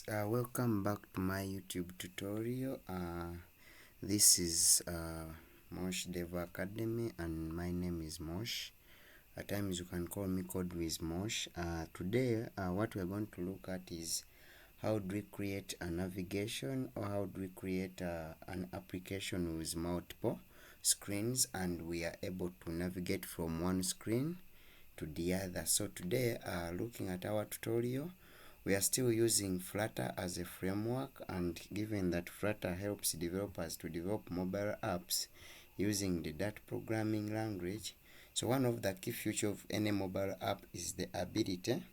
Welcome back to my YouTube tutorial. This is Mosh Dev Academy and my name is Mosh. At times you can call me Code with Mosh. Today what we're going to look at is how do we create a navigation, or how do we create an application with multiple screens and we are able to navigate from one screen to the other. So today, looking at our tutorial, we are still using Flutter as a framework, and given that Flutter helps developers to develop mobile apps using the Dart programming language, so one of the key features of any mobile app is the ability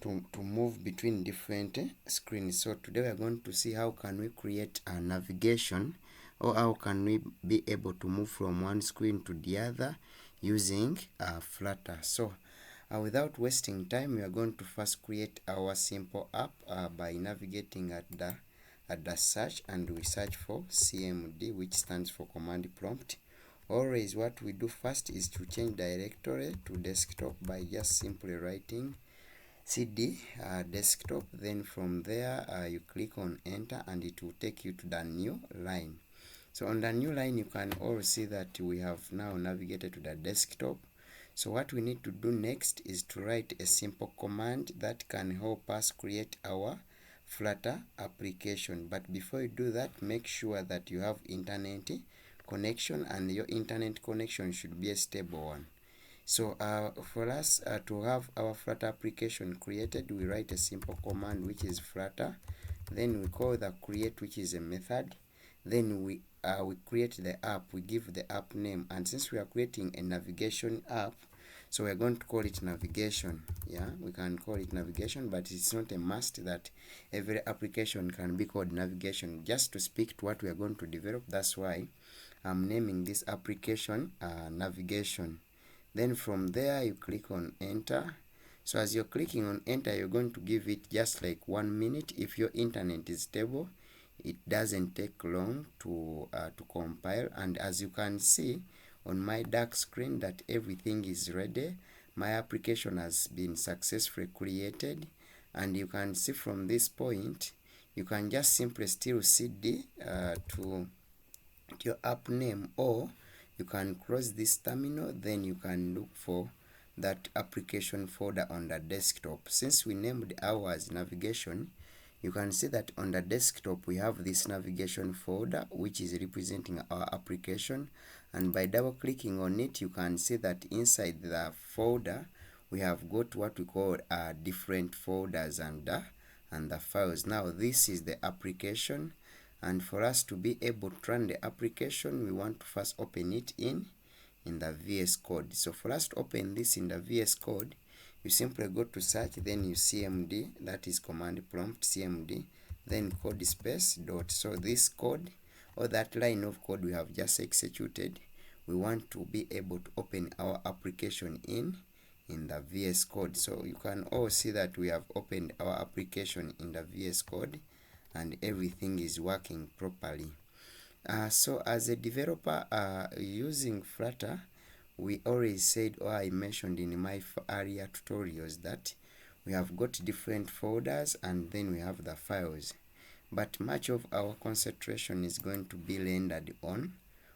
to move between different screens. So today we are going to see how can we create a navigation, or how can we be able to move from one screen to the other using Flutter. So without wasting time, we are going to first create our simple app by navigating at the search, and we search for CMD, which stands for command prompt. Always what we do first is to change directory to desktop by just simply writing cd desktop. Then from there you click on enter and it will take you to the new line. So on the new line, you can all see that we have now navigated to the desktop. So what we need to do next is to write a simple command that can help us create our Flutter application. But before you do that, make sure that you have internet connection, and your internet connection should be a stable one. So for us to have our Flutter application created, we write a simple command which is Flutter. Then we call the create, which is a method. Then we create the app, we give the app name, and since we are creating a navigation app, so we're going to call it navigation. We can call it navigation, but it's not a must that every application can be called navigation. Just to speak to what we are going to develop, that's why I'm naming this application navigation. Then from there you click on enter. So as you're clicking on enter, you're going to give it just like 1 minute. If your internet is stable, it doesn't take long to compile. And as you can see on my dark screen that everything is ready, my application has been successfully created. And you can see from this point, you can just simply still cd to your app name, or you can close this terminal. Then you can look for that application folder on the desktop. Since we named ours navigation, you can see that on the desktop we have this navigation folder which is representing our application, and by double clicking on it, you can see that inside the folder we have got what we call different folders and the files. Now this is the application, and for us to be able to run the application, we want to first open it in the VS Code. So for us to open this in the VS Code, you simply go to search, then you cmd, that is command prompt cmd, then code space dot. So this code, or that line of code we have just executed, we want to be able to open our application in the VS Code. So you can all see that we have opened our application in the VS Code and everything is working properly. So as a developer using Flutter, we always said, or I mentioned in my earlier tutorials, that we have got different folders and then we have the files. But much of our concentration is going to be rendered on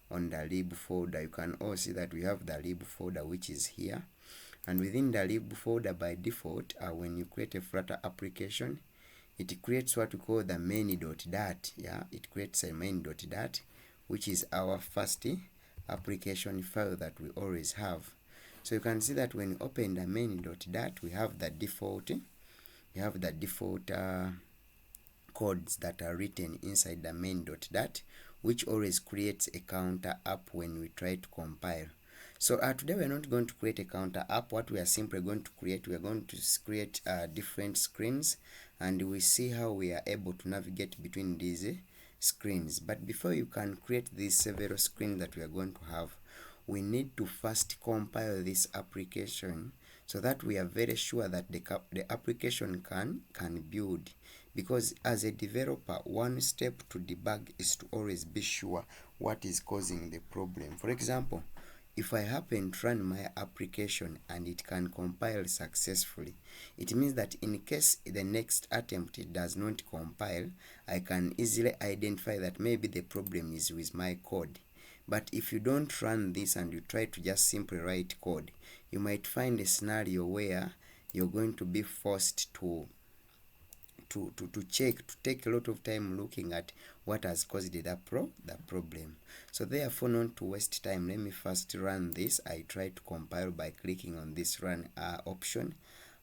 the lib folder. You can all see that we have the lib folder which is here. And within the lib folder, by default, when you create a Flutter application, it creates what we call the main.dat. It creates a main.dat, which is our first application file that we always have. So you can see that when you open the main.dat, we have the default codes that are written inside the main.dat, which always creates a counter app when we try to compile. So today we're not going to create a counter app. What we are simply going to create, we are going to create different screens, and we see how we are able to navigate between these screens. But before you can create these several screens that we are going to have, we need to first compile this application so that we are very sure that the application can build. Because as a developer, one step to debug is to always be sure what is causing the problem. For example, if I happen to run my application and it can compile successfully, it means that in case the next attempt it does not compile, I can easily identify that maybe the problem is with my code. But if you don't run this and you try to just simply write code, you might find a scenario where you're going to be forced to take a lot of time looking at what has caused the problem. So therefore, not to waste time, let me first run this. I try to compile by clicking on this run option.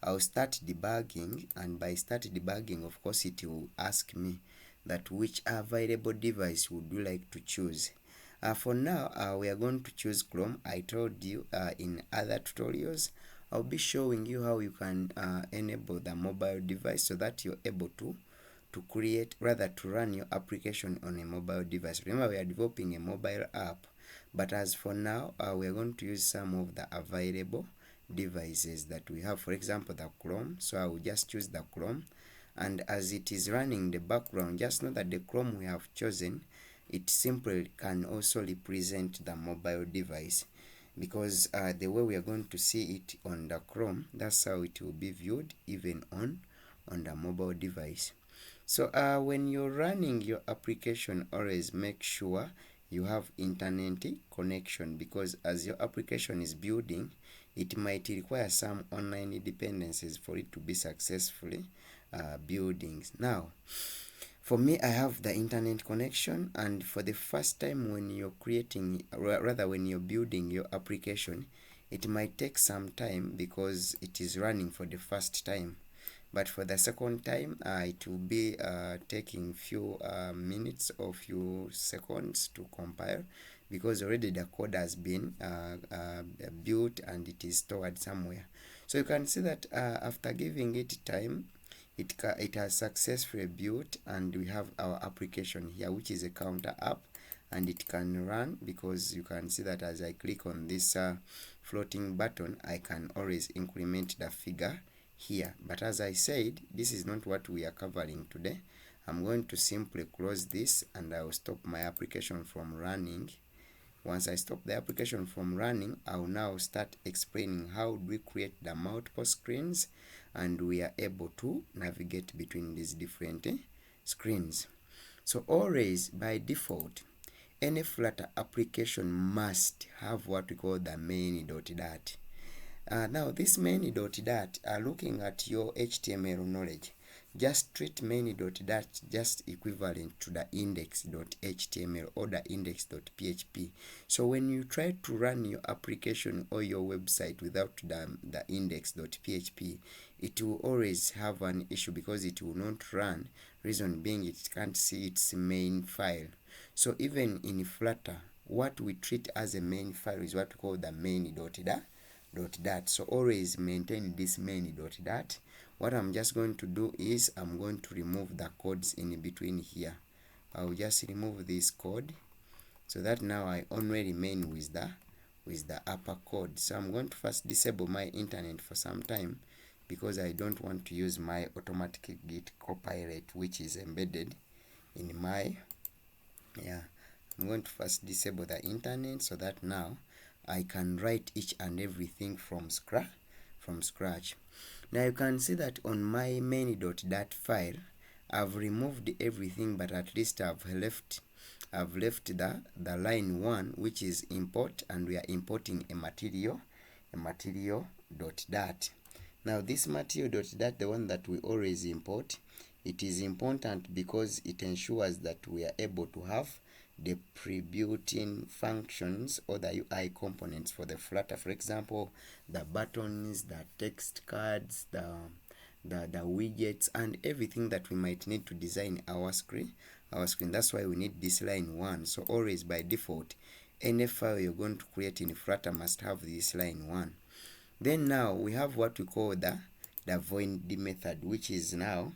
I'll start debugging, and by start debugging, of course, it will ask me that which available device would you like to choose. For now, we are going to choose Chrome. I told you in other tutorials I'll be showing you how you can enable the mobile device so that you're able to run your application on a mobile device. Remember, we are developing a mobile app, but as for now, we are going to use some of the available devices that we have. For example, the Chrome. So I will just choose the Chrome, and as it is running in the background, just know that the Chrome we have chosen, it simply can also represent the mobile device, because the way we are going to see it on the Chrome, that's how it will be viewed even on the mobile device. So when you're running your application, always make sure you have internet connection, because as your application is building, it might require some online dependencies for it to be successfully building. Now, for me, I have the internet connection, and for the first time when you're when you're building your application, it might take some time because it is running for the first time. But for the second time, it will be taking few minutes or few seconds to compile, because already the code has been built and it is stored somewhere. So you can see that after giving it time, it has successfully built, and we have our application here, which is a counter app, and it can run, because you can see that as I click on this floating button, I can always increment the figure here. But as I said, this is not what we are covering today. I'm going to simply close this, and I will stop my application from running. Once I stop the application from running, I will now start explaining how we create the multiple screens and we are able to navigate between these different screens. So always, by default, any Flutter application must have what we call the main.dat. Now this main.dat, looking at your HTML knowledge, just treat main.dat just equivalent to the index.html or the index.php. So when you try to run your application or your website without the index.php, it will always have an issue, because it will not run. Reason being, it can't see its main file. So even in Flutter, what we treat as a main file is what we call the main.dat. So always maintain this main.dat. What I'm just going to do is I'm going to remove the codes in between here. I'll just remove this code, so that now I only remain with the upper code. So I'm going to first disable my internet for some time, because I don't want to use my automatic Git copilot, which is embedded in my I'm going to first disable the internet, so that now I can write each and everything from scratch. Now you can see that on my main.dat file, I've removed everything, but at least I've left the line 1, which is import, and we are importing a material.dat. Now this material.dat, the one that we always import, it is important because it ensures that we are able to have the pre-built-in functions or the UI components for the Flutter. For example, the buttons, the text cards, the widgets, and everything that we might need to design our screen. That's why we need this line 1. So always, by default, any file you're going to create in Flutter must have this line 1. Then now we have what we call the void method, which is now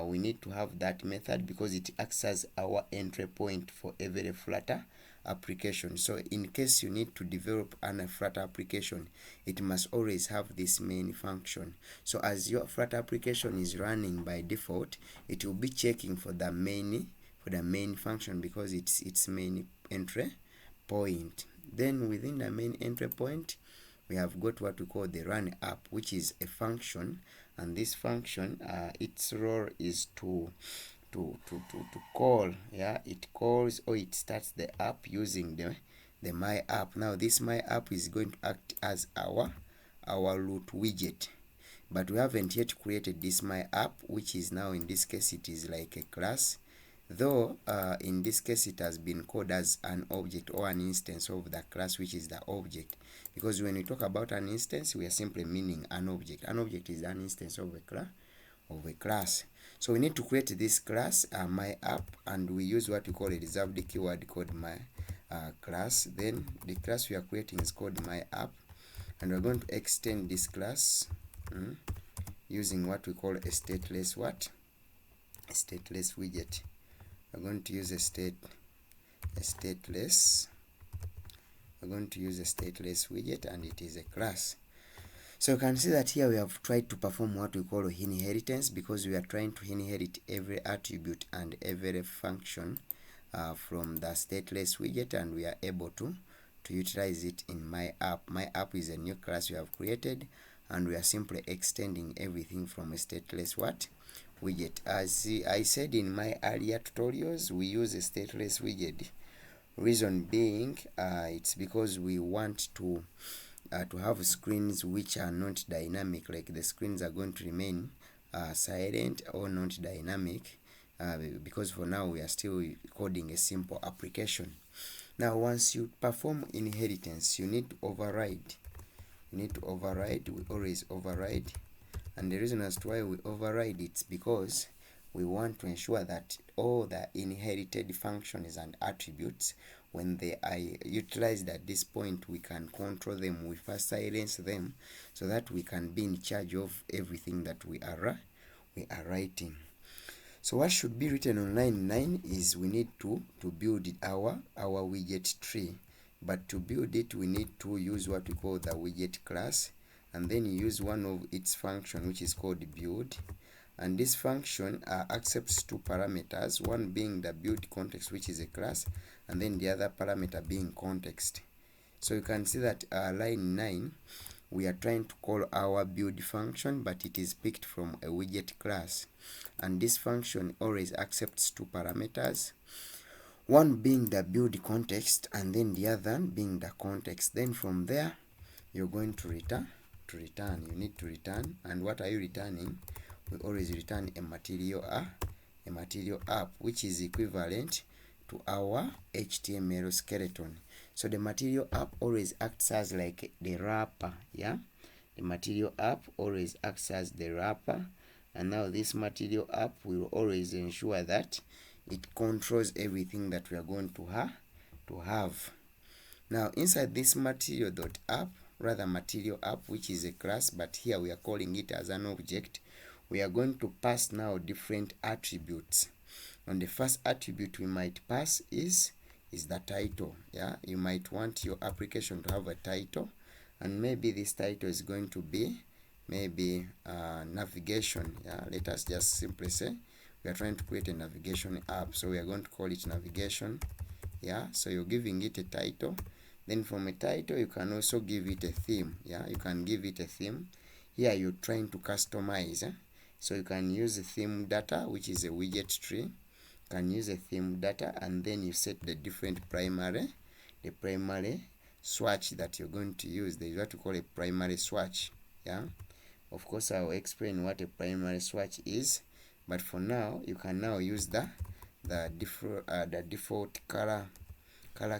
we need to have that method because it acts as our entry point for every Flutter application. So in case you need to develop a Flutter application, it must always have this main function. So as your Flutter application is running, by default, it will be checking for the main function because it's its main entry point. Then within the main entry point, we have got what we call the run app, which is a function, and this function, its role is to call, it calls or it starts the app using the my app. Now this my app is going to act as our root widget, but we haven't yet created this my app, which is now, in this case, it is like a class, though in this case it has been called as an object or an instance of the class, which is the object, because when we talk about an instance, we are simply meaning an object. An object is an instance of a class. So we need to create this class, my app, and we use what we call a reserved keyword called my class. Then the class we are creating is called my app, and we're going to extend this class using what we call a stateless StatelessWidget. We're going to use a stateless. We're going to use a StatelessWidget, and it is a class. So you can see that here we have tried to perform what we call inheritance, because we are trying to inherit every attribute and every function from the StatelessWidget, and we are able to utilize it in my app. My app is a new class we have created, and we are simply extending everything from a StatelessWidget. As I said in my earlier tutorials, we use a StatelessWidget. Reason being, it's because we want to have screens which are not dynamic, like the screens are going to remain silent or not dynamic, because for now we are still coding a simple application. Now once you perform inheritance, you need to override. We always override, and the reason as to why we override, it's because we want to ensure that all the inherited functions and attributes, when they are utilized at this point, we can control them. We first silence them so that we can be in charge of everything that we are writing. So what should be written on line 9 is we need to build our widget tree. But to build it, we need to use what we call the widget class, and then you use one of its function, which is called build. And this function accepts two parameters, one being the build context, which is a class, and then the other parameter being context. So you can see that line 9, we are trying to call our build function, but it is picked from a widget class. And this function always accepts two parameters, one being the build context, and then the other being the context. Then from there, you're going to return. You need to return. And what are you returning? We always return a material app, which is equivalent to our HTML skeleton. So the material app always acts as like the wrapper. The material app always acts as the wrapper, and now this material app will always ensure that it controls everything that we are going to have. Now inside this material.app, material app, which is a class, but here we are calling it as an object, we are going to pass now different attributes. And the first attribute we might pass is the title. You might want your application to have a title, and maybe this title is going to be maybe navigation. Let us just simply say we are trying to create a navigation app, so we are going to call it navigation. So you're giving it a title. Then from a title, you can also give it a theme. You can give it a theme. Here you're trying to customize. So you can use a theme data, which is a widget tree. You can use a theme data, and then you set the different primary swatch that you're going to use. There is what we call a primary swatch. Of course, I'll explain what a primary swatch is, but for now, you can now use the default color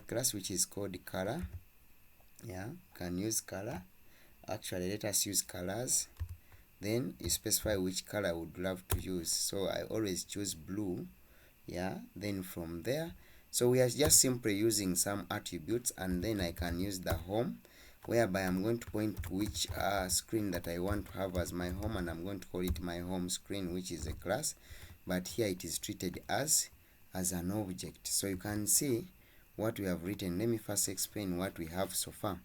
class, which is called color. You can use color. Actually, let us use colors. Then you specify which color you would love to use. So I always choose blue. Then from there, so we are just simply using some attributes, and then I can use the home, whereby I'm going to point to which screen that I want to have as my home, and I'm going to call it my home screen, which is a class, but here it is treated as an object. So you can see what we have written. Let me first explain what we have so far.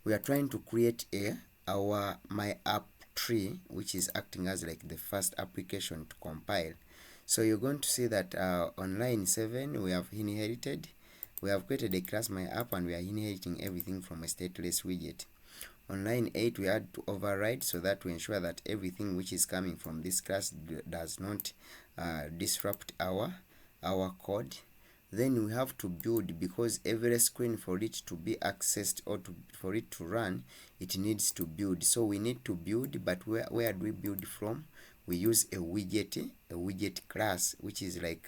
We are trying to create our my app tree, which is acting as like the first application to compile. So you're going to see that on line 7 we have inherited we have created a class my app and we are inheriting everything from a stateless widget. On line 8 we had to override so that to ensure that everything which is coming from this class does not disrupt our code. Then we have to build, because every screen, for it to be accessed or for it to run, it needs to build. So we need to build, but where do we build from? We use a widget class, which is like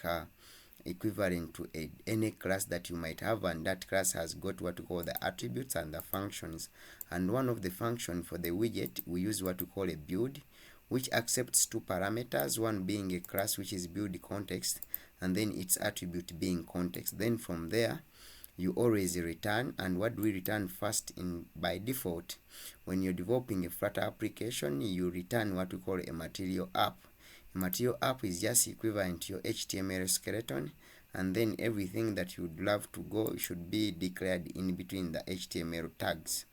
equivalent to any class that you might have, and that class has got what we call the attributes and the functions. And one of the function for the widget, we use what we call a build, which accepts two parameters, one being a class which is build context, and then its attribute being context. Then from there you always return. And what do we return first? By default, when you're developing a Flutter application, you return what we call a material app. A material app is just equivalent to your HTML skeleton, and then everything that you'd love to go should be declared in between the HTML tags.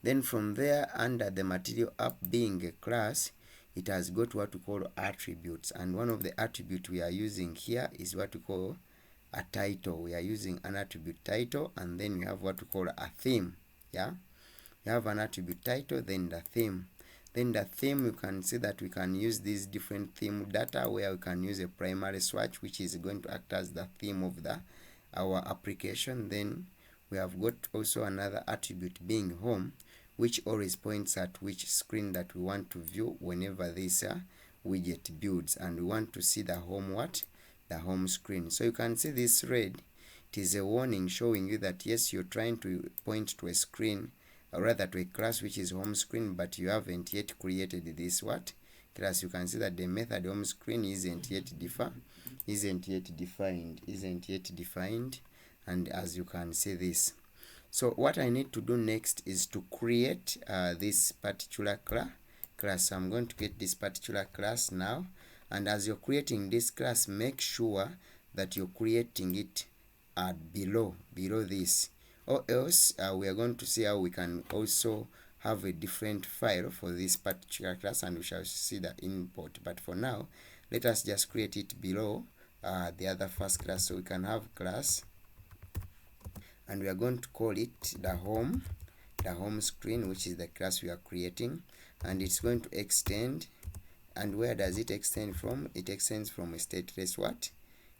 Then from there, under the material app being a class, it has got what we call attributes, and one of the attributes we are using here is what we call a title. We are using an attribute title, and then we have what we call a theme. Yeah, we have an attribute title, then the theme. Then the theme, you can see that we can use these different theme data, where we can use a primary swatch, which is going to act as the theme of our application. Then we have got also another attribute being home, which always points at which screen that we want to view whenever this widget builds, and we want to see the home the home screen. So you can see this red, it is a warning showing you that yes, you're trying to point to a screen, or rather to a class which is home screen, but you haven't yet created this class. You can see that the method home screen isn't yet defined, and as you can see this. So what I need to do next is to create this particular class. So I'm going to create this particular class now, and as you're creating this class, make sure that you're creating it below this, or else we are going to see how we can also have a different file for this particular class, and we shall see the import. But for now, let us just create it below the other first class. So we can have class, and we are going to call it the home screen, which is the class we are creating, and it's going to extend. And where does it extend from? It extends from a stateless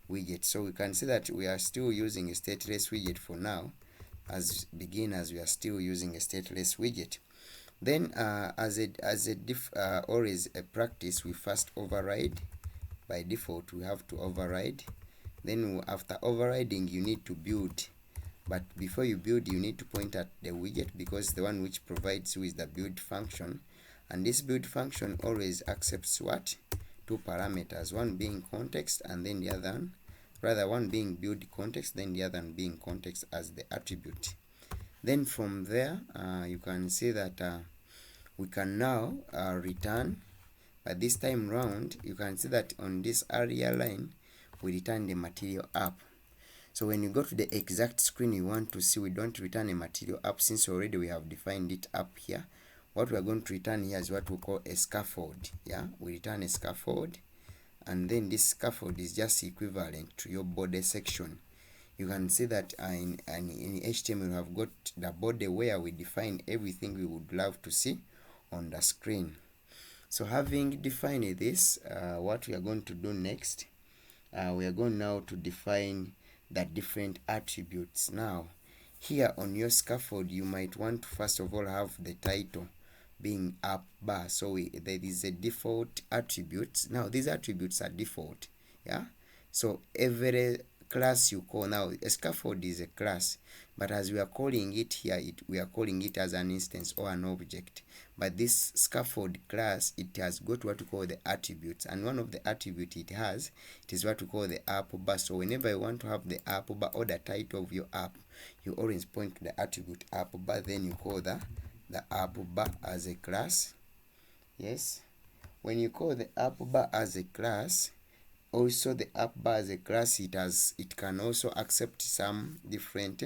widget. So we can see that we are still using a stateless widget for now. As beginners, we are still using a stateless widget. Then always a practice, we first override. By default, we have to override. Then after overriding, you need to build. But before you build, you need to point at the widget, because the one which provides you is the build function. And this build function always accepts two parameters, one being context, and then the other one being build context, then the other one being context as the attribute. Then from there, you can see that we can now return. But this time round, you can see that on this area line, we return the material app. So when you go to the exact screen you want to see, we don't return a material app, since already we have defined it up here. What we are going to return here is what we call a scaffold. Yeah, we return a scaffold, and then this scaffold is just equivalent to your body section. You can see that in HTML we have got the body, where we define everything we would love to see on the screen. So having defined this, what we are going to do next, we are going now to define the different attributes. Now here on your scaffold, you might want to first of all have the title being up bar. So there is a default attributes. Now these attributes are default. Yeah, so every class you call, now a scaffold is a class, but as we are calling it here, we are calling it as an instance or an object. But this scaffold class, it has got what we call the attributes, and one of the attributes it is what we call the app bar. So whenever you want to have the app bar or the title of your app, you always point to the attribute app bar, then you call the app bar as a class. Yes, when you call the app bar as a class, also the app bar as a class, it can also accept some different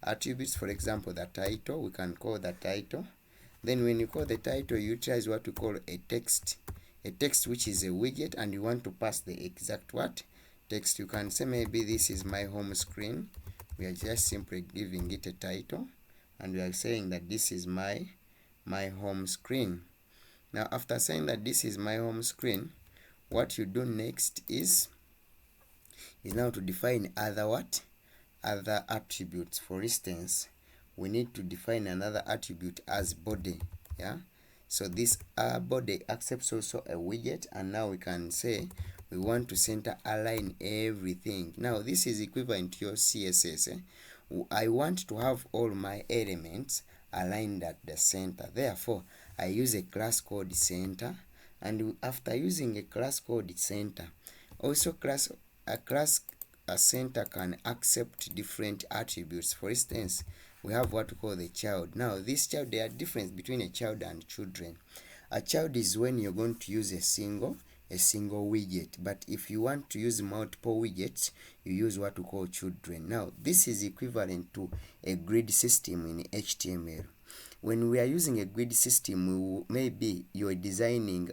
attributes. For example, the title, we can call the title. Then when you call the title, you utilize what we call a text which is a widget, and you want to pass the exact text. You can say maybe this is my home screen, we are just simply giving it a title, and we are saying that this is my home screen. Now after saying that this is my home screen, what you do next is now to define other attributes. For instance, we need to define another attribute as body. Yeah, so this body accepts also a widget, and now we can say we want to center align everything. Now this is equivalent to your CSS. I want to have all my elements aligned at the center, therefore I use a class called center, and after using a class called center, also a center can accept different attributes. For instance, we have what we call the child. Now this child, there are difference between a child and children. A child is when you're going to use a single widget, but if you want to use multiple widgets, you use what we call children. Now this is equivalent to a grid system in HTML. When we are using a grid system, maybe you're designing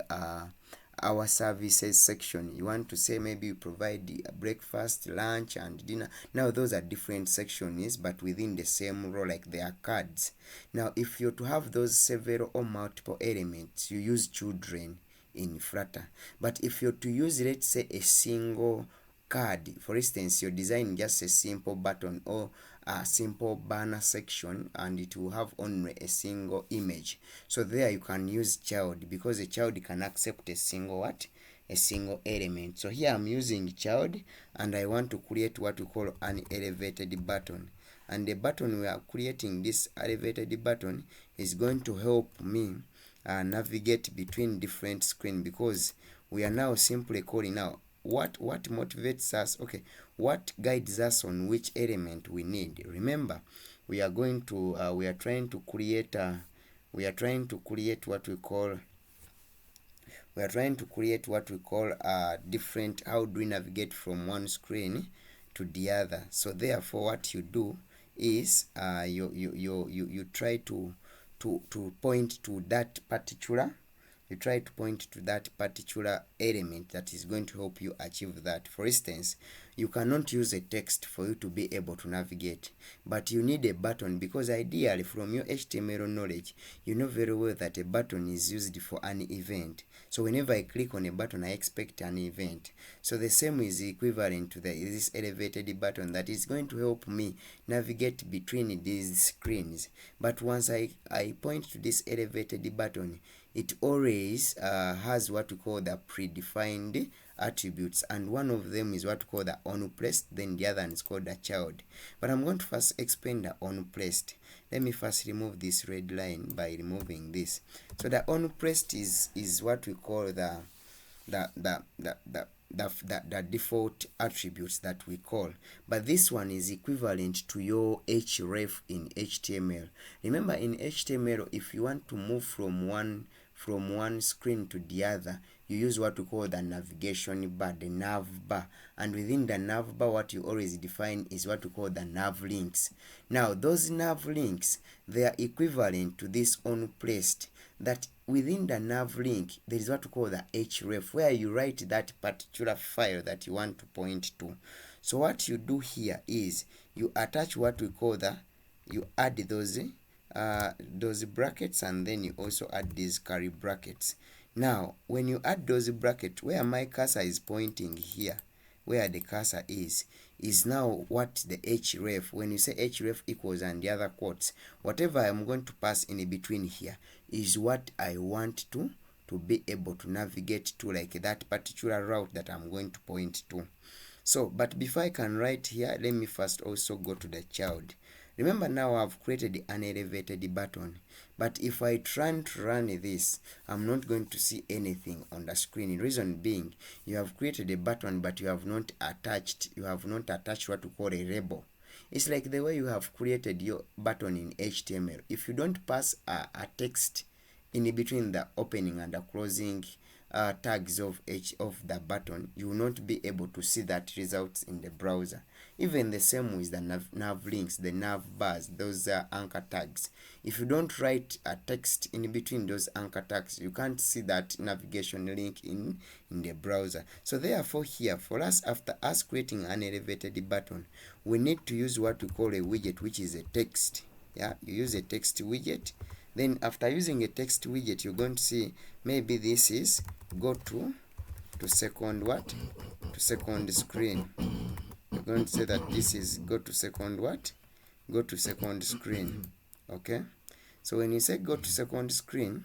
our services section. You want to say maybe you provide breakfast, lunch, and dinner. Now those are different sections, but within the same row, like they are cards. Now if you're to have those several or multiple elements, you use children in Flutter. But if you're to use, let's say, a single card, for instance, you're designing just a simple button or a simple banner section, and it will have only a single image, so there you can use child, because a child can accept a single element. So here I'm using child, and I want to create what we call an elevated button, and the button we are creating, this elevated button, is going to help me navigate between different screens, because we are now simply calling now what motivates us, okay, what guides us on which element we need. Remember, we are going to we are trying to create what we call different, how do we navigate from one screen to the other. So therefore what you do is you try to point to that particular element that is going to help you achieve that. For instance, you cannot use a text for you to be able to navigate, but you need a button, because ideally from your HTML knowledge, you know very well that a button is used for an event. So whenever I click on a button, I expect an event. So the same is equivalent to this elevated button that is going to help me navigate between these screens. But once I point to this elevated button, it always has what we call the predefined attributes, and one of them is what we call the onPressed, then the other one is called the child. But I'm going to first explain the onPressed. Let me first remove this red line by removing this. So the onPressed is what we call the default attributes that we call, but this one is equivalent to your href in HTML. Remember, in HTML, if you want to move from one screen to the other, you use what we call the navigation bar, the nav bar, and within the nav bar, what you always define is what we call the nav links. Now those nav links, they are equivalent to this onPressed, that within the nav link there is what we call the href, where you write that particular file that you want to point to. So what you do here is you attach what we call you add those brackets, and then you also add these curly brackets. Now when you add those brackets, where my cursor is pointing here, where the cursor is now what the href, when you say href equals and the other quotes, whatever I'm going to pass in between here is what I want to be able to navigate to, like that particular route that I'm going to point to. So but before I can write here, let me first also go to the child. Remember, now I've created an elevated button, but if I try to run this, I'm not going to see anything on the screen. Reason being, you have created a button, but you have not attached what we call a label. It's like the way you have created your button in HTML. If you don't pass a text in between the opening and the closing tags of each of the button, you will not be able to see that results in the browser. Even the same with the nav links, the nav bars, those are anchor tags. If you don't write a text in between those anchor tags, you can't see that navigation link in the browser. So therefore here, for us, after us creating an elevated button, we need to use what we call a widget, which is a text. Yeah, you use a text widget. Then after using a text widget, you're going to see maybe this is go to second what? To second screen. You're going to say that this is go to second what? Go to second screen. Okay? So when you say go to second screen,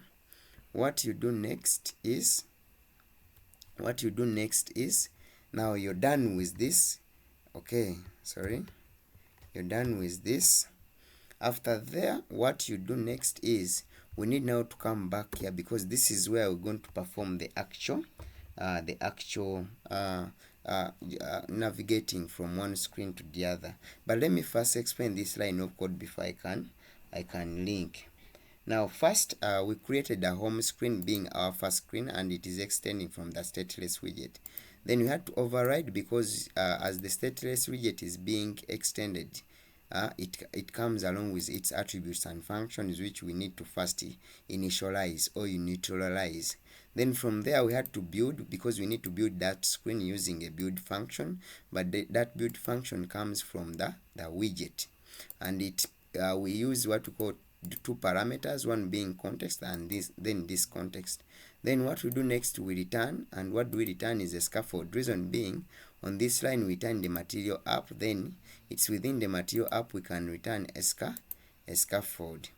what you do next is now you're done with this. Okay, sorry. You're done with this. After there, what you do next is we need now to come back here, because this is where we're going to perform the actual navigating from one screen to the other. But let me first explain this line of code before I can link. Now first, we created a home screen being our first screen, and it is extending from the stateless widget. Then we had to override, because as the stateless widget is being extended, it comes along with its attributes and functions, which we need to first initialize or neutralize. Then from there we had to build, because we need to build that screen using a build function, but that build function comes from the widget, and we use what we call two parameters, one being context and this context. Then what we do next, we return, and what we return is a scaffold. Reason being, on this line we return the material app, then it's within the material app we can return a scaffold.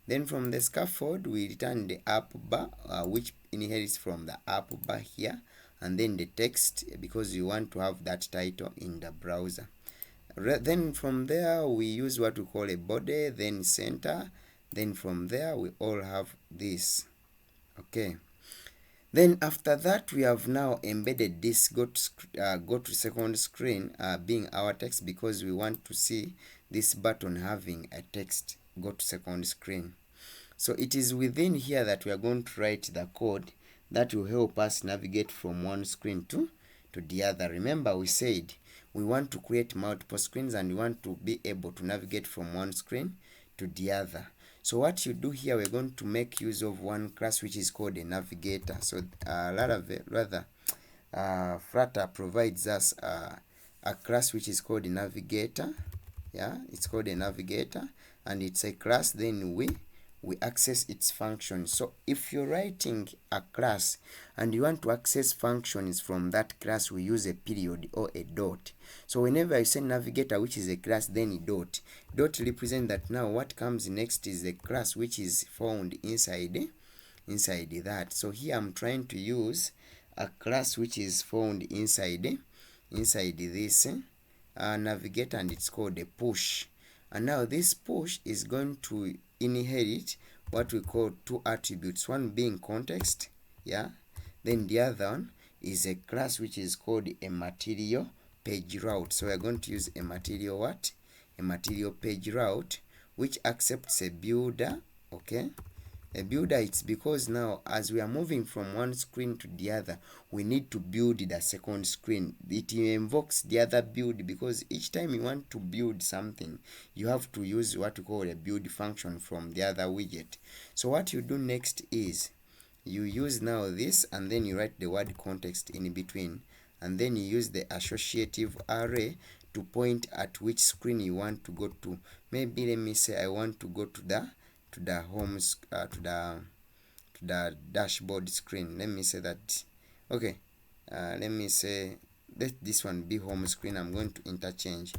Then from the scaffold we return the app bar, which inherits from the app bar here, and then the text, because you want to have that title in the browser. Then from there we use what we call a body, then center. Then from there we all have this. Okay. Then after that, we have now embedded this go to second screen being our text, because we want to see this button having a text go to second screen. So it is within here that we are going to write the code that will help us navigate from one screen to the other. Remember, we said we want to create multiple screens and we want to be able to navigate from one screen to the other. So what you do here, we're going to make use of one class which is called a Navigator. So Flutter provides us a class which is called a Navigator. Yeah, it's called a Navigator, and it's a class. Then we access its functions. So if you're writing a class and you want to access functions from that class, we use a period or a dot. So whenever I say Navigator, which is a class, then a dot represents that now what comes next is a class which is found inside that. So here I'm trying to use a class which is found inside this Navigator, and it's called a push. And now this push is going to inherit what we call two attributes, one being context, yeah, then the other one is a class which is called a material page route. So we're going to use a material page route, which accepts a builder. Okay, a builder, it's because now as we are moving from one screen to the other, we need to build the second screen. It invokes the other build, because each time you want to build something, you have to use what we call a build function from the other widget. So what you do next is you use now this, and then you write the word context in between, and then you use the associative array to point at which screen you want to go to. Maybe let me say I want to go to the home to the dashboard screen. Let me say that. Okay, let me say let this one be home screen. I'm going to interchange.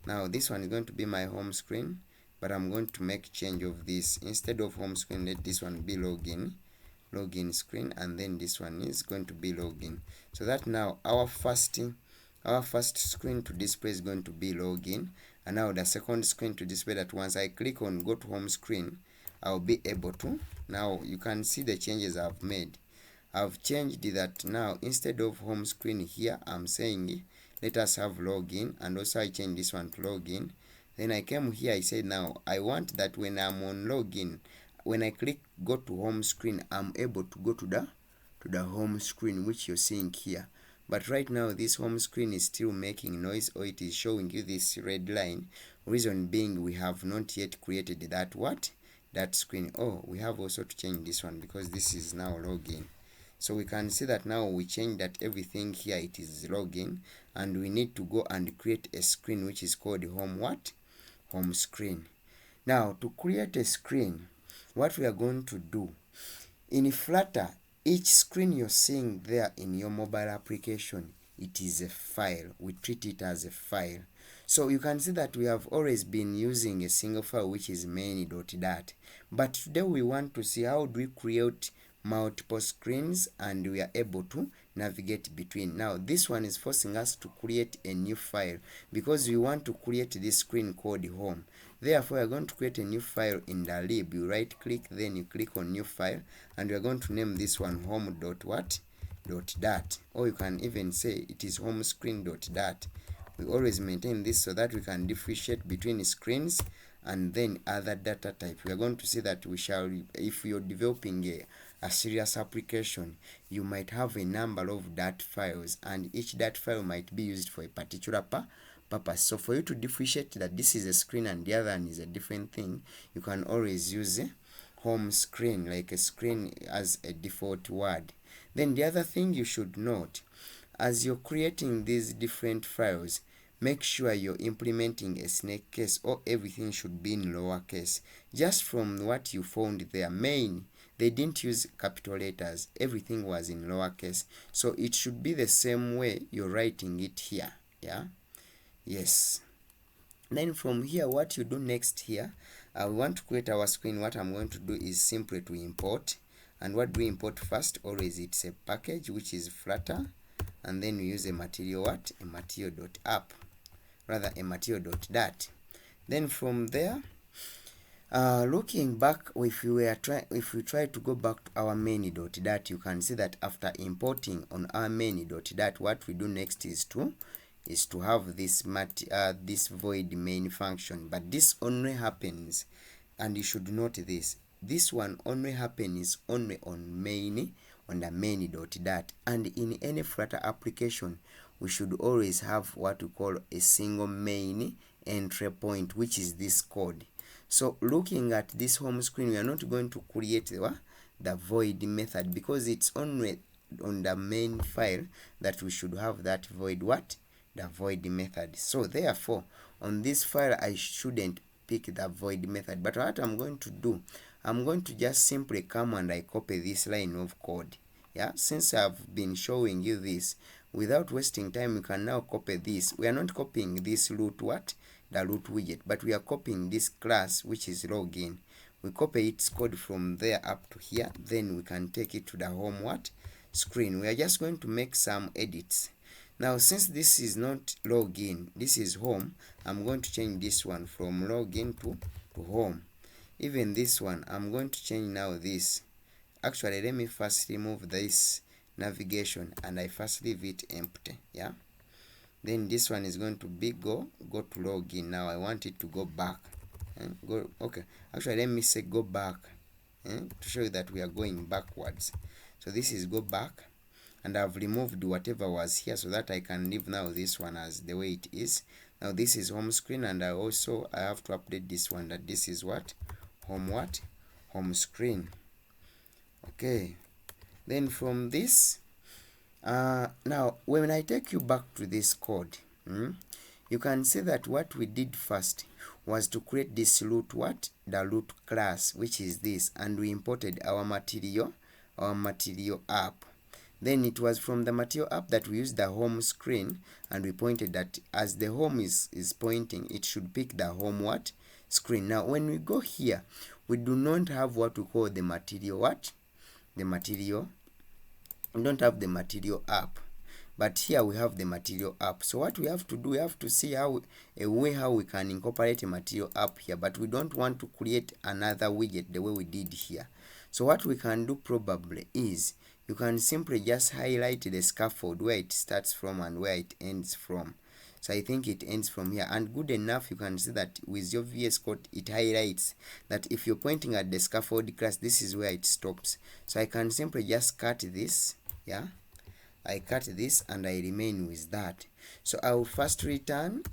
Now this one is going to be my home screen, but I'm going to make change of this. Instead of home screen, let this one be login screen, and then this one is going to be login. So that now our first screen to display is going to be login, and now the second screen to display that once I click on go to home screen, I'll be able to. Now you can see the changes I've made. I've changed that now instead of home screen here, I'm saying let us have login, and also I changed this one to login. Then I came here, I said now I want that when I'm on login, when I click go to home screen, I'm able to go to the home screen, which you're seeing here. But right now this home screen is still making noise, or it is showing you this red line. Reason being, we have not yet created that screen. Oh, we have also to change this one because this is now login. So we can see that now we change that everything here, it is login, and we need to go and create a screen which is called home screen. Now to create a screen, what we are going to do in Flutter, each screen you're seeing there in your mobile application, it is a file. We treat it as a file. So you can see that we have always been using a single file, which is main.dat. But today we want to see how do we create multiple screens and we are able to navigate between. Now this one is forcing us to create a new file because we want to create this screen called home. Therefore, we are going to create a new file in the lib. You right click, then you click on new file, and we are going to name this one home.dat, or you can even say it is home screen.dat. We always maintain this so that we can differentiate between screens and then other data type. We are going to see that we shall, if you're developing a serious application, you might have a number of data files, and each data file might be used for a particular purpose. So for you to differentiate that this is a screen and the other one is a different thing, you can always use home screen, like a screen, as a default word. Then the other thing you should note, as you're creating these different files, make sure you're implementing a snake case, or everything should be in lowercase. Just from what you found there, main, they didn't use capital letters, everything was in lowercase. So it should be the same way you're writing it here. Yeah, yes. Then from here, what you do next here, we want to create our screen. What I'm going to do is simply to import. And what do we import first? Always it's a package, which is Flutter, and then we use a material a material.app, rather a material.dat. Then from there, looking back, if we try to go back to our main.dat, you can see that after importing on our main.dat, what we do next is to have this this void main function. But this only happens, and you should note this one only happens only on the main.dat, and in any Flutter application we should always have what we call a single main entry point, which is this code. So looking at this home screen, we are not going to create the void method, because it's only on the main file that we should have that void the void method. So therefore on this file I shouldn't pick the void method. But what I'm going to do, I'm going to just simply come and I copy this line of code. Yeah, since I've been showing you this, without wasting time, we can now copy this. We are not copying this root the root widget, but we are copying this class, which is login. We copy its code from there up to here, then we can take it to the home screen. We are just going to make some edits. Now since this is not login, this is home, I'm going to change this one from login to home. Even this one, I'm going to change now this. Actually, let me first remove this navigation and I first leave it empty. Yeah, then this one is going to be go to login. Now I want it to go back and go. Okay, actually let me say go back to show you that we are going backwards. So this is go back, and I've removed whatever was here so that I can leave now this one as the way it is. Now this is home screen, and I have to update this one that this is home screen. Okay, then from this, now when I take you back to this code, you can see that what we did first was to create this root the root class, which is this, and we imported our material app. Then it was from the material app that we used the home screen, and we pointed that as the home is pointing, it should pick the home screen. Now when we go here, we do not have what we call the material we don't have the material app, but here we have the material app. So what we have to do, we have to see how we can incorporate a material app here, but we don't want to create another widget the way we did here. So what we can do probably is you can simply just highlight the scaffold where it starts from and where it ends from. So I think it ends from here, and good enough, you can see that with your VS Code it highlights that if you're pointing at the scaffold class, this is where it stops. So I can simply just cut this Yeah, I cut this and I remain with that. So I will first return,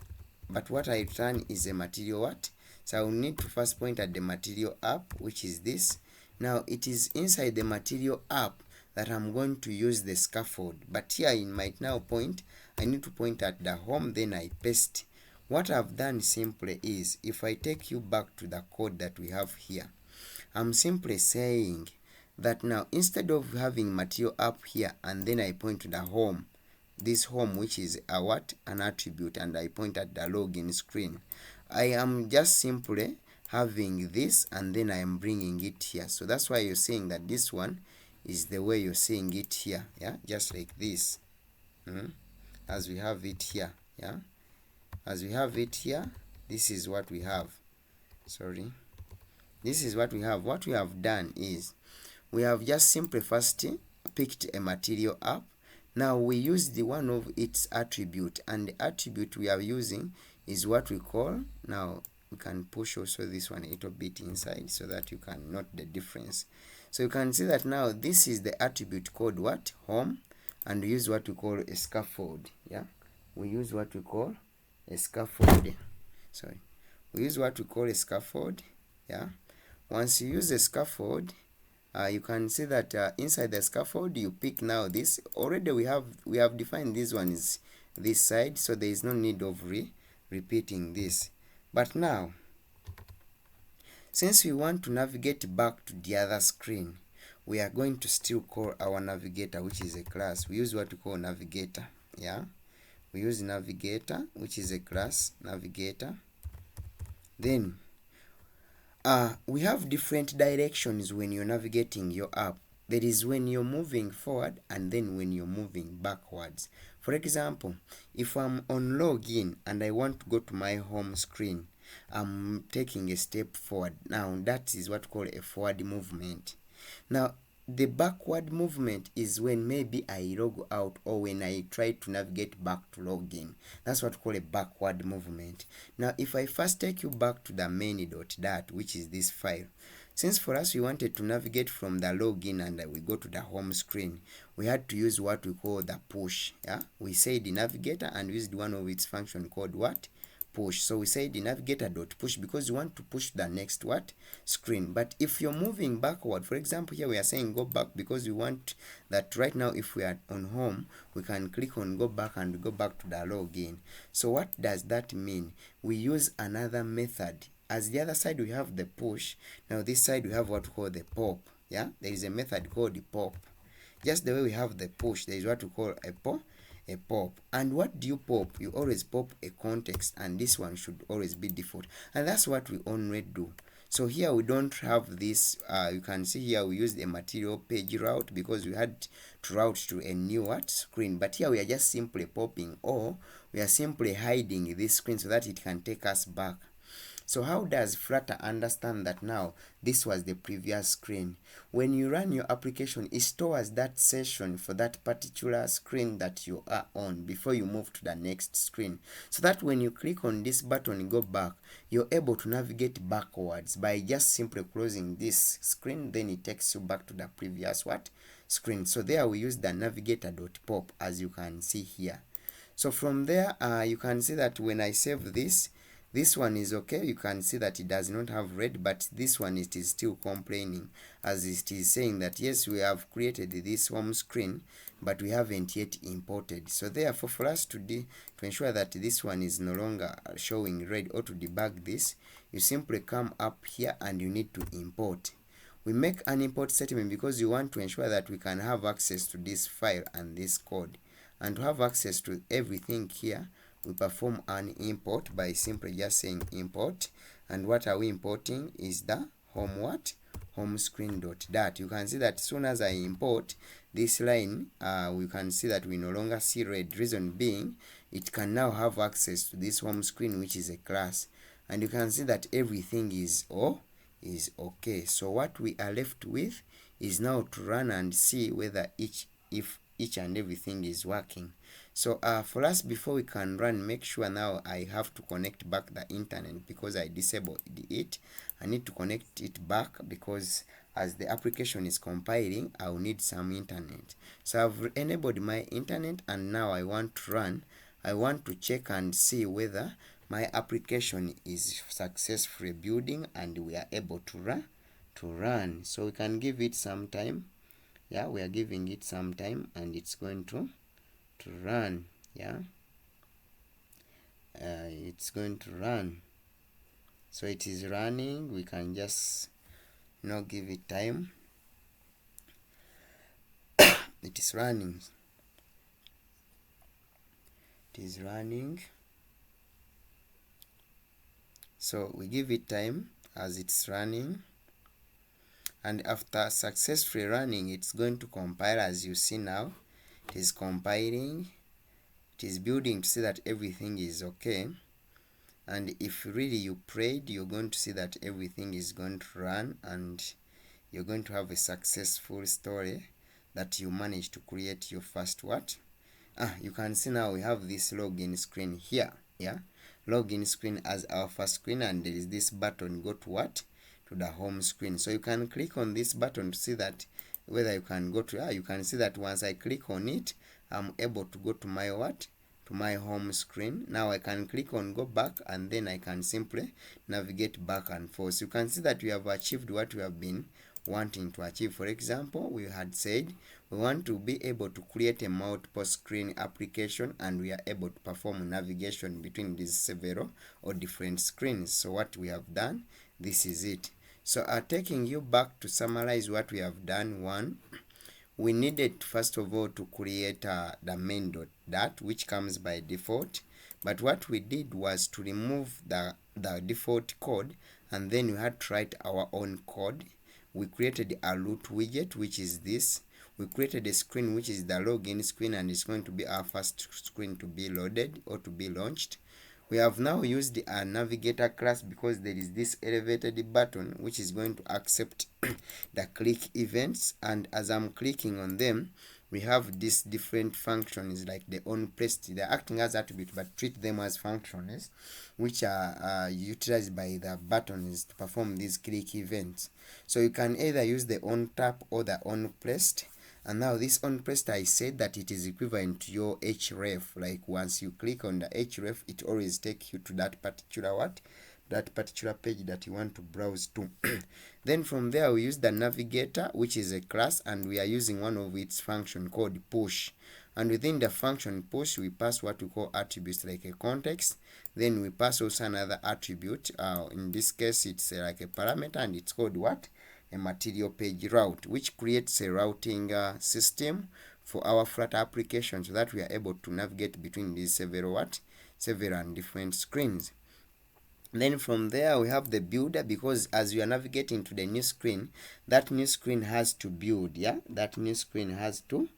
but what I return is a material what? So I will need to first point at the material app, which is this. Now it is inside the material app that I'm going to use the scaffold, but here in my now point, I need to point at the home, then I paste. What I've done simply is, if I take you back to the code that we have here, I'm simply saying that now instead of having material up here and then I point to the home, this home which is a what? An attribute, and I point at the login screen, I am just simply having this and then I am bringing it here. So that's why you're seeing that this one is the way you're seeing it here. Yeah, just like this. As we have it here. Yeah, as we have it here, this is what we have. Sorry, this is what we have. What we have done is we have just simply first picked a material up. Now we use the one of its attribute, and the attribute we are using is what we call, now we can push also this one a little bit inside so that you can note the difference. So you can see that now this is the attribute called what? Home, and we use what we call a scaffold. Yeah, we use what we call a scaffold. Sorry, we use what we call a scaffold. Yeah, once you use a scaffold, you can see that inside the scaffold you pick now this. Already we have defined this one is this side, so there is no need of repeating this. But now, since we want to navigate back to the other screen, we are going to still call our navigator, which is a class. We use what we call navigator. Yeah, we use navigator, which is a class, navigator. Then we have different directions when you're navigating your app. There is when you're moving forward and then when you're moving backwards. For example, if I'm on login and I want to go to my home screen, I'm taking a step forward. Now that is what we call a forward movement. Now the backward movement is when maybe I log out or when I try to navigate back to login. That's what we call a backward movement. Now if I first take you back to the main.dat, which is this file, since for us we wanted to navigate from the login and we go to the home screen, we had to use what we call the push. Yeah, we said the navigator and used one of its function called what? Push. So we say the Navigator.push because you want to push the next what? Screen. But if you're moving backward, for example, here we are saying go back because we want that right now if we are on home, we can click on go back and go back to the login. So what does that mean? We use another method. As the other side we have the push, now this side we have what we call the pop. Yeah, there is a method called the pop. Just the way we have the push, there is what we call a pop. And what do you pop? You always pop a context, and this one should always be default, and that's what we already do. So here we don't have this. You can see here we used a material page route because we had to route to a new what? Screen, but here we are just simply popping, or we are simply hiding this screen so that it can take us back. So how does Flutter understand that now this was the previous screen? When you run your application, it stores that session for that particular screen that you are on before you move to the next screen. So that when you click on this button, go back, you're able to navigate backwards by just simply closing this screen, then it takes you back to the previous what? Screen. So there we use the Navigator.pop as you can see here. So from there, you can see that when I save this, this one is okay. You can see that it does not have red, but this one it is still complaining, as it is saying that yes, we have created this home screen, but we haven't yet imported. So therefore, for us to ensure that this one is no longer showing red, or to debug this, you simply come up here and you need to import. We make an import statement because you want to ensure that we can have access to this file and this code, and to have access to everything here, we perform an import by simply just saying import. And what are we importing is the home what? Home screen.dat. You can see that as soon as I import this line, we can see that we no longer see red. Reason being, it can now have access to this home screen, which is a class, and you can see that everything is okay. So what we are left with is now to run and see whether if each and everything is working. So for us, before we can run, make sure now I have to connect back the internet because I disabled it. I need to connect it back because as the application is compiling, I'll need some internet. So I've enabled my internet, and now I want to run. I want to check and see whether my application is successfully building and we are able to run. So we can give it some time. Yeah, we are giving it some time, and it's going to run. Yeah, it's going to run. So it is running. We can just give it time. It is running. It is running. So we give it time as it's running, and after successfully running, it's going to compile. As you see now, it is compiling. It is building to see that everything is okay. And if really you prayed, you're going to see that everything is going to run, and you're going to have a successful story that you managed to create your first what? You can see now we have this login screen here. Yeah, login screen as our first screen, and there is this button, go to what? To the home screen. So you can click on this button to see that whether you can go to, you can see that once I click on it, I'm able to go to my what? To my home screen. Now I can click on go back, and then I can simply navigate back and forth. You can see that we have achieved what we have been wanting to achieve. For example, we had said we want to be able to create a multiple screen application, and we are able to perform navigation between these several or different screens. So what we have done, this is it. So taking you back to summarize what we have done. One, we needed first of all to create the main.dat, which comes by default. But what we did was to remove the default code, and then we had to write our own code. We created a root widget, which is this. We created a screen, which is the login screen, and it's going to be our first screen to be loaded or to be launched. We have now used a navigator class because there is this elevated button which is going to accept the click events, and as I'm clicking on them, we have these different functions like the onPressed. They're acting as attributes, but treat them as functions which are utilized by the buttons to perform these click events. So you can either use the onTap or the onPressed. And now this onPressed, I said that it is equivalent to your href. Like once you click on the href, it always takes you to that particular what? That particular page that you want to browse to. Then from there we use the navigator, which is a class, and we are using one of its function called push. And within the function push, we pass what we call attributes like a context. Then we pass also another attribute. In this case, it's like a parameter, and it's called what? A material page route, which creates a routing system for our Flutter application, so that we are able to navigate between these several and different screens. Then from there we have the builder, because as we are navigating to the new screen, that new screen has to build. Yeah, that new screen has to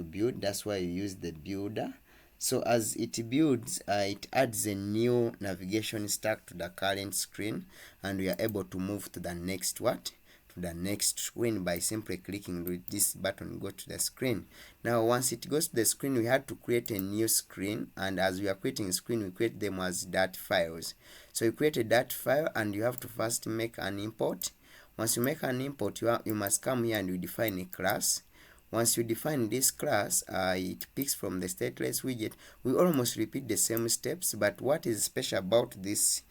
build. That's why you use the builder. So as it builds, it adds a new navigation stack to the current screen, and we are able to move to the next what? To the next screen by simply clicking with this button, go to the screen. Now once it goes to the screen, we had to create a new screen, and as we are creating a screen, we create them as .dat files. So you create a .dat file, and you have to first make an import. Once you make an import, you must come here and you define a class. Once you define this class, it picks from the StatelessWidget. We almost repeat the same steps, but what is special about this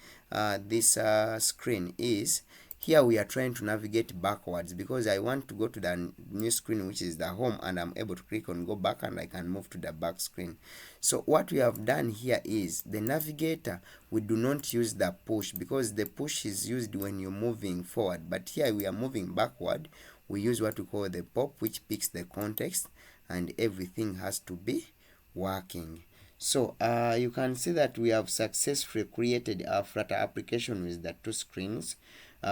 screen is here we are trying to navigate backwards, because I want to go to the new screen, which is the home, and I'm able to click on go back, and I can move to the back screen. So what we have done here is the navigator, we do not use the push, because the push is used when you're moving forward, but here we are moving backward. We use what we call the pop, which picks the context, and everything has to be working. So you can see that we have successfully created our Flutter application with the two screens.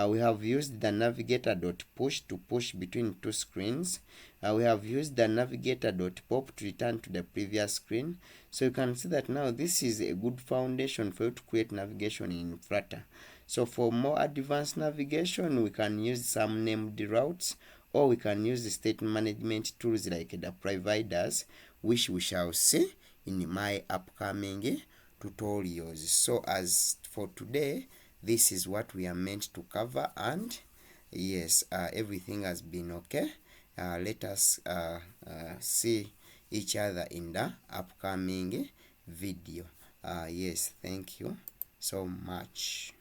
We have used the Navigator.push to push between two screens. We have used the Navigator.pop to return to the previous screen. So you can see that now this is a good foundation for you to create navigation in Flutter. So for more advanced navigation, we can use some named routes, or we can use the state management tools like the providers, which we shall see in my upcoming tutorials. So as for today, this is what we are meant to cover, and yes, everything has been okay. Let us see each other in the upcoming video. Yes, thank you so much.